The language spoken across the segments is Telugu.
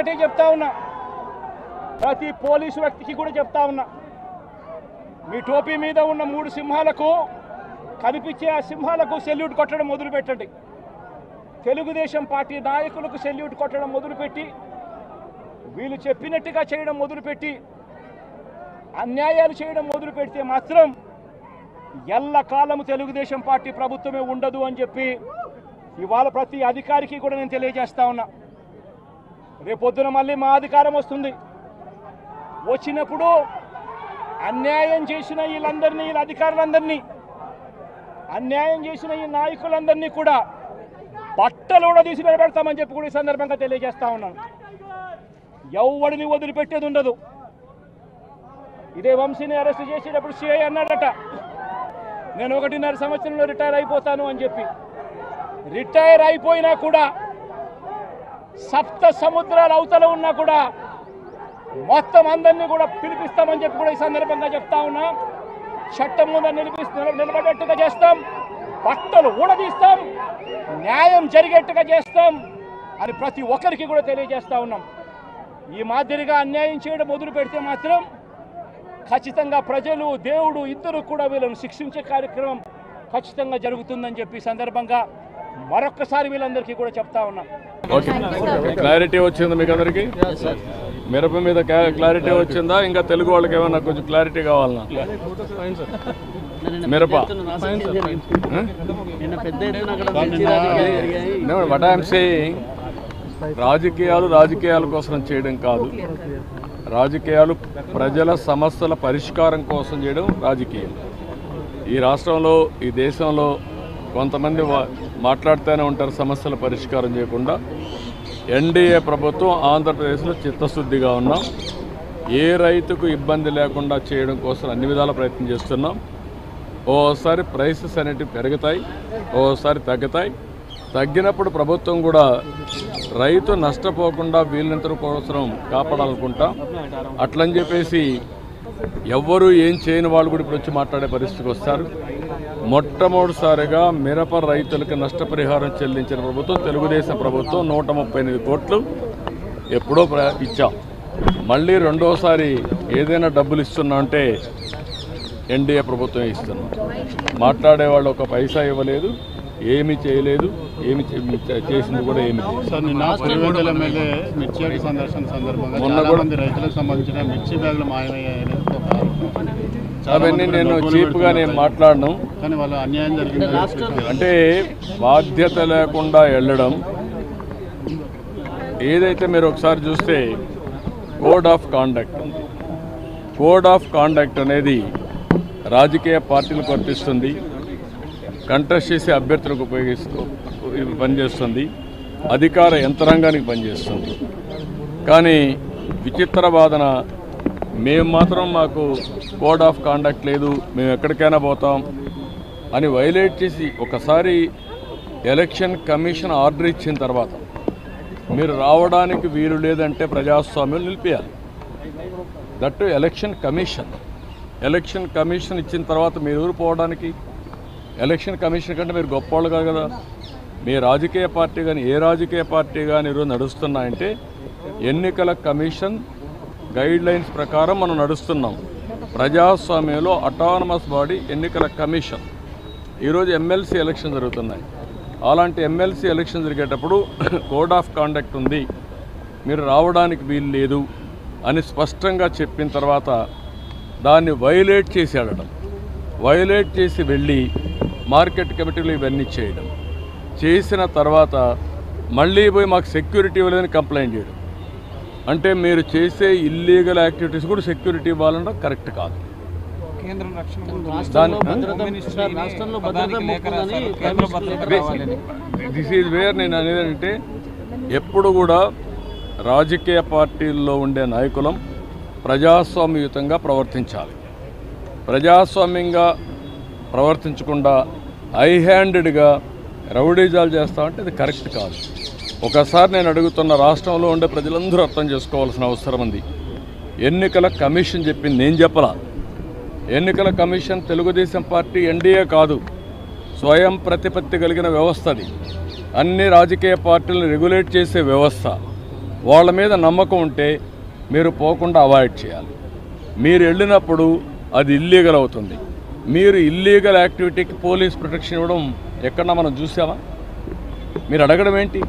ఒకటే చెప్తా ఉన్నా, ప్రతి పోలీసు వ్యక్తికి కూడా చెప్తా ఉన్నా, మీ టోపీ మీద ఉన్న 3 సింహాలకు కనిపించే ఆ సింహాలకు సెల్యూట్ కొట్టడం మొదలుపెట్టండి. తెలుగుదేశం పార్టీ నాయకులకు సెల్యూట్ కొట్టడం మొదలుపెట్టి, వీళ్ళు చెప్పినట్టుగా చేయడం మొదలుపెట్టి, అన్యాయాలు చేయడం మొదలు పెడితే మాత్రం ఎల్లకాలము తెలుగుదేశం పార్టీ ప్రభుత్వమే ఉండదు అని చెప్పి ఇవాళ ప్రతి అధికారికి కూడా నేను తెలియజేస్తా ఉన్నా. రేపొద్దున మళ్ళీ మా అధికారం వస్తుంది. వచ్చినప్పుడు అన్యాయం చేసిన వీళ్ళందరినీ, వీళ్ళ అధికారులందరినీ, అన్యాయం చేసిన ఈ నాయకులందరినీ కూడా బట్టలు కూడా తీసి నిలబెడతామని చెప్పి కూడా ఈ సందర్భంగా తెలియజేస్తా ఉన్నాను. ఎవడిని వదిలిపెట్టేది ఉండదు. ఇదే వంశీని అరెస్ట్ చేసేటప్పుడు సిఐ అన్నాడట, నేను 1.5 సంవత్సరంలో రిటైర్ అయిపోతాను అని చెప్పి. రిటైర్ అయిపోయినా కూడా, సప్త సముద్రాల అవతల ఉన్నా కూడా మొత్తం అందరినీ కూడా పిలిపిస్తామని చెప్పి కూడా ఈ సందర్భంగా చెప్తా ఉన్నా. చట్టం ముందు నిలబడేట్టుగా చేస్తాం, బట్టలు ఊడదీస్తాం, న్యాయం జరిగేట్టుగా చేస్తాం అని ప్రతి ఒక్కరికి కూడా తెలియజేస్తా ఉన్నాం. ఈ మాదిరిగా అన్యాయం చేయడం మొదలు పెడితే మాత్రం ఖచ్చితంగా ప్రజలు, దేవుడు ఇద్దరు కూడా వీళ్ళను శిక్షించే కార్యక్రమం ఖచ్చితంగా జరుగుతుందని చెప్పి సందర్భంగా మరొక్కసారి వీళ్ళందరికీ కూడా చెప్తా ఉన్నాం. క్లారిటీ వచ్చిందా మీకు అందరికీ? మిరప మీద క్లారిటీ వచ్చిందా? ఇంకా తెలుగు వాళ్ళకి ఏమన్నా కొంచెం క్లారిటీ కావాలన్నా? మిరప వాట్ ఐఎమ్ సేయింగ్, రాజకీయాల కోసం చేయడం కాదు. రాజకీయాలు ప్రజల సమస్యల పరిష్కారం కోసం చేయడం రాజకీయం. ఈ రాష్ట్రంలో, ఈ దేశంలో కొంతమంది మాట్లాడుతూనే ఉంటారు సమస్యల పరిష్కారం చేయకుండా. ఎన్డీఏ ప్రభుత్వం ఆంధ్రప్రదేశ్లో చిత్తశుద్ధిగా ఉన్నాం. ఏ రైతుకు ఇబ్బంది లేకుండా చేయడం కోసం అన్ని విధాల ప్రయత్నం చేస్తున్నాం. ఓసారి ప్రైసెస్ అనేటివి పెరుగుతాయి, ఓసారి తగ్గుతాయి. తగ్గినప్పుడు ప్రభుత్వం కూడా రైతు నష్టపోకుండా వీళ్ళంత కోసం కాపాడాలనుకుంటాం. అట్లని చెప్పేసి ఎవ్వరూ ఏం చేయని వాళ్ళు కూడా ఇప్పుడు వచ్చి మాట్లాడే పరిస్థితికి వస్తారు. మొట్టమొదటిసారిగా మిరప రైతులకు నష్టపరిహారం చెల్లించిన ప్రభుత్వం తెలుగుదేశం ప్రభుత్వం. 138 కోట్లు ఎప్పుడో ఇచ్చాం. మళ్ళీ రెండోసారి ఏదైనా డబ్బులు ఇస్తున్నా అంటే ఎన్డీఏ ప్రభుత్వం ఇస్తున్నాం. మాట్లాడేవాళ్ళు ఒక పైసా ఇవ్వలేదు, ఏమి చేయలేదు, ఏమి చేసింది కూడా ఏమి లేదు. మొన్న కూడా రైతులకు సంబంధించిన మిర్చి బ్యాగులు మాయమయ్యాయని అవన్నీ నేను చీప్గా నేను మాట్లాడను. కానీ వాళ్ళ అన్యాయం జరిగింది అంటే బాధ్యత లేకుండా వెళ్ళడం. ఏదైతే మీరు ఒకసారి చూస్తే కోడ్ ఆఫ్ కాండక్ట్ ఉంది. కోడ్ ఆఫ్ కాండక్ట్ అనేది రాజకీయ పార్టీలకు వర్తిస్తుంది, కంటెస్ట్ చేసే అభ్యర్థులకు పనిచేస్తుంది, అధికార యంత్రాంగానికి పనిచేస్తుంది. కానీ విచిత్ర వాదన, మేము మాత్రం మాకు కోడ్ ఆఫ్ కాండక్ట్ లేదు, మేము ఎక్కడికైనా పోతాం అని వైలేట్ చేసి ఒకసారి ఎలక్షన్ కమిషన్ ఆర్డర్ ఇచ్చిన తర్వాత మీరు రావడానికి వీలు లేదంటే ప్రజాస్వామ్యం నిలిపేయాలి. దట్టు ఎలక్షన్ కమిషన్ ఇచ్చిన తర్వాత మీరు ఎవరు పోవడానికి? ఎలక్షన్ కమిషన్ కంటే మీరు గొప్పవాళ్ళు కాదు కదా. మీ రాజకీయ పార్టీ కానీ ఏ రాజకీయ పార్టీ కానీ ఈరోజు నడుస్తున్నాయంటే ఎన్నికల కమిషన్ గైడ్ లైన్స్ ప్రకారం మనం నడుస్తున్నాం. ప్రజాస్వామ్యంలో అటానమస్ బాడీ ఎన్నికల కమిషన్. ఈరోజు ఎమ్మెల్సీ ఎలక్షన్ జరుగుతున్నాయి. అలాంటి ఎమ్మెల్సీ ఎలక్షన్ జరిగేటప్పుడు కోడ్ ఆఫ్ కాండక్ట్ ఉంది, మీరు రావడానికి వీలు లేదు అని స్పష్టంగా చెప్పిన తర్వాత దాన్ని వైలేట్ చేసి ఆడడం, వైలేట్ చేసి వెళ్ళి మార్కెట్ కమిటీలు ఇవన్నీ చేయడం, చేసిన తర్వాత మళ్ళీ పోయి మాకు సెక్యూరిటీ ఇవ్వలేదని కంప్లైంట్ చేయడం. అంటే మీరు చేసే ఇల్లీగల్ యాక్టివిటీస్ కూడా సెక్యూరిటీ ఇవ్వాలన్నా కరెక్ట్ కాదు. దిస్ ఈజ్ వేర్ నేను అనేదంటే ఎప్పుడు కూడా రాజకీయ పార్టీల్లో ఉండే నాయకులం ప్రజాస్వామ్యయుతంగా ప్రవర్తించాలి. ప్రజాస్వామ్యంగా ప్రవర్తించకుండా హై హ్యాండెడ్గా రౌడీజాలు చేస్తామంటే అది కరెక్ట్ కాదు. ఒకసారి నేను అడుగుతున్న, రాష్ట్రంలో ఉండే ప్రజలందరూ అర్థం చేసుకోవాల్సిన అవసరం ఉంది. ఎన్నికల కమిషన్ చెప్పింది, నేను చెప్పలా. ఎన్నికల కమిషన్ తెలుగుదేశం పార్టీ ఎన్డీఏ కాదు, స్వయం ప్రతిపత్తి కలిగిన వ్యవస్థ. అది అన్ని రాజకీయ పార్టీలను రెగ్యులేట్ చేసే వ్యవస్థ. వాళ్ళ మీద నమ్మకం ఉంటే మీరు పోకుండా అవాయిడ్ చేయాలి. మీరు వెళ్ళినప్పుడు అది ఇల్లీగల్ అవుతుంది. మీరు ఇల్లీగల్ యాక్టివిటీకి పోలీస్ ప్రొటెక్షన్ ఇవ్వడం ఎక్కడన్నా మనం చూసామా? మీరు అడగడం ఏంటి?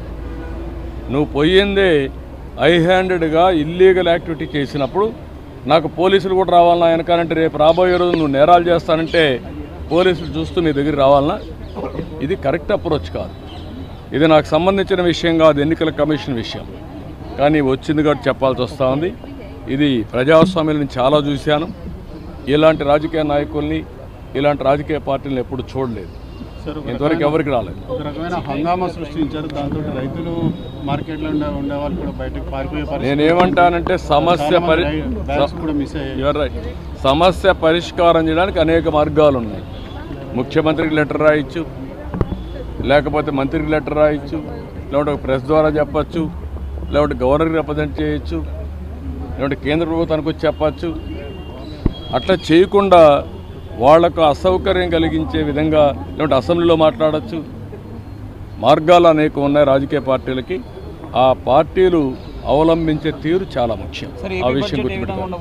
నువ్వు పోయిందే ఐ హ్యాండెడ్గా ఇల్లీగల్ యాక్టివిటీ చేసినప్పుడు నాకు పోలీసులు కూడా రావాలన్నా వెనకాలంటే రేపు రాబోయే రోజు నువ్వు నేరాలు చేస్తానంటే పోలీసులు చూస్తూ మీ దగ్గర రావాలన్నా? ఇది కరెక్ట్ అప్రోచ్ కాదు. ఇది నాకు సంబంధించిన విషయం కాదు, ఎన్నికల కమిషన్ విషయం. కానీ వచ్చింది కాబట్టి చెప్పాల్సి వస్తూ ఉంది. ఇది ప్రజాస్వామ్యాలను చాలా చూశాను. ఇలాంటి రాజకీయ నాయకుల్ని, ఇలాంటి రాజకీయ పార్టీలను ఎప్పుడు చూడలేదు, ఇంతవరకు ఎవరికి రాలేదు. ఒక రకమైన హంగామా సృష్టించారు. దాంతో రైతులు మార్కెట్లో ఉండే వాళ్ళు కూడా బయటకు పారిపోయే పరిస్థితి. నేనేమంటానంటే సమస్య పరిష్కారం చేయడానికి అనేక మార్గాలు ఉన్నాయి. ముఖ్యమంత్రికి లెటర్ రాయొచ్చు, లేకపోతే మంత్రికి లెటర్ రాయొచ్చు, లేకపోతే ప్రెస్ ద్వారా చెప్పచ్చు, లేకపోతే గవర్నర్కి రిప్రజెంట్ చేయొచ్చు, లేకపోతే కేంద్ర ప్రభుత్వానికి వచ్చి చెప్పచ్చు. అట్లా చేయకుండా వాళ్లకు అసౌకర్యం కలిగించే విధంగా లేకపోతే అసెంబ్లీలో మాట్లాడచ్చు. మార్గాలు అనేక ఉన్నాయి రాజకీయ పార్టీలకి. ఆ పార్టీలు అవలంబించే తీరు చాలా ముఖ్యం. ఆ విషయం గుర్తుపెట్టుకోండి.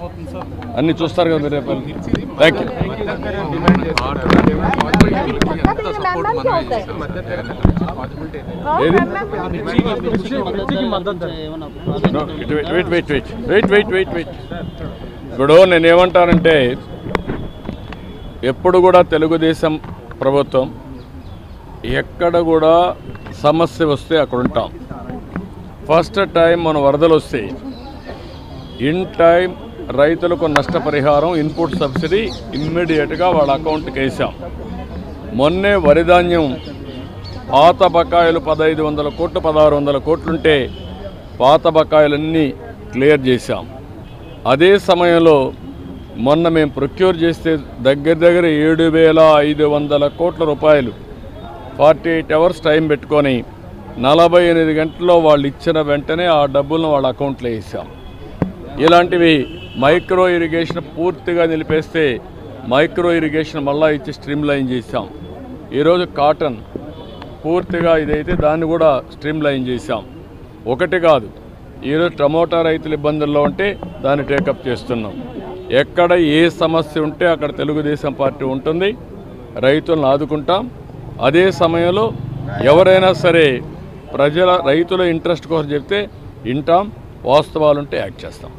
అన్నీ చూస్తారు కదా మీరు రేపు. Thank you. ఇప్పుడు నేనేమంటానంటే ఎప్పుడు కూడా తెలుగుదేశం ప్రభుత్వం ఎక్కడ కూడా సమస్య వస్తే అక్కడ ఉంటాం. ఫస్ట్ టైం మన వరదలు వస్తే ఇన్ టైం రైతులకు నష్టపరిహారం, ఇన్పుట్ సబ్సిడీ ఇమ్మీడియట్గా వాళ్ళ అకౌంట్కి వేసాం. మొన్నే వరిధాన్యం పాత బకాయిలు 1500 కోట్లు 1600 కోట్లుంటే పాత బకాయిలన్నీ క్లియర్ చేశాం. అదే సమయంలో మొన్న మేము ప్రొక్యూర్ చేస్తే దగ్గర 7,500 కోట్ల రూపాయలు 48 అవర్స్ టైం పెట్టుకొని 48 గంటల్లో వాళ్ళు ఇచ్చిన వెంటనే ఆ డబ్బులను వాళ్ళ అకౌంట్లో వేసాం. ఇలాంటివి మైక్రో ఇరిగేషన్ పూర్తిగా నిలిపేస్తే మైక్రో ఇరిగేషన్ మళ్ళా ఇచ్చి స్ట్రీమ్ లైన్ చేసాం. ఈరోజు కాటన్ పూర్తిగా ఇదైతే దాన్ని కూడా స్ట్రీమ్ లైన్ చేసాం. ఒకటి కాదు, ఈరోజు టమోటా రైతులు ఇబ్బందుల్లో ఉంటే దాన్ని టేకప్ చేస్తున్నాం. ఎక్కడ ఏ సమస్య ఉంటే అక్కడ తెలుగుదేశం పార్టీ ఉంటుంది, రైతులను ఆదుకుంటాం. అదే సమయంలో ఎవరైనా సరే రైతుల ఇంట్రెస్ట్ కోసం చెప్తే వింటాం, వాస్తవాలుంటే యాక్ట్ చేస్తాం.